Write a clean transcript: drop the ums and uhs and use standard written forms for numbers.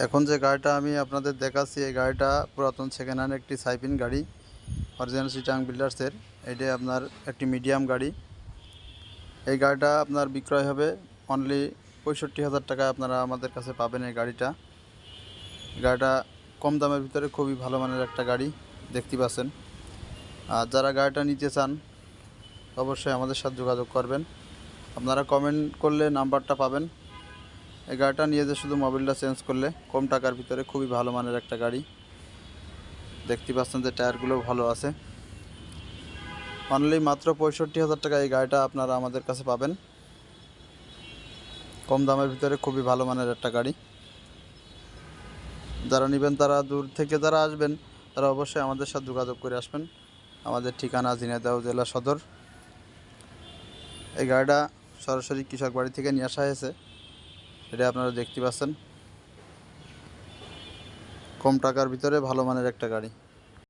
এখন যে গাড়িটা আমি আপনাদের দেখাচ্ছি এই গাড়িটা পুরাতন সেকেন্ড হ্যান্ড একটি সাইপিন গাড়ি, অরিজিনাল চিটাং বিল্ডার্সের। এটা আপনার একটি মিডিয়াম গাড়ি। এই গাড়িটা আপনার বিক্রয় হবে অনলি 65,000 টাকায়। আপনারা আমাদের কাছে পাবেন এই গাড়িটা। গাড়িটা কম দামের ভিতরে খুবই ভালো মানের একটা গাড়ি দেখতে পাচ্ছেন। আর যারা গাড়িটা নিতে চান অবশ্যই আমাদের সাথে যোগাযোগ করবেন। আপনারা কমেন্ট করলে নাম্বারটা পাবেন। এই গাড়িটা নিয়ে যে শুধু মোবিলটা চেঞ্জ করলে কম টাকার ভিতরে খুবই ভালো মানের একটা গাড়ি দেখতে পাচ্ছেন যে টায়ারগুলো ভালো আছে। অনলি মাত্র 65,000 টাকা এই গাড়িটা আপনারা আমাদের কাছে পাবেন। কম দামের ভিতরে খুবই ভালো মানের একটা গাড়ি। যারা নেবেন তারা দূর থেকে যারা আসবেন তারা অবশ্যই আমাদের সাথে যোগাযোগ করে আসবেন। আমাদের ঠিকানা ঝিনাইদহ জেলা সদর। এই গাড়িটা সরাসরি কৃষক বাড়ি থেকে নিয়ে আসা হয়েছে, এটা আপনারা দেখতে পাচ্ছেন। কম টাকার ভিতরে ভালো মানের একটা গাড়ি।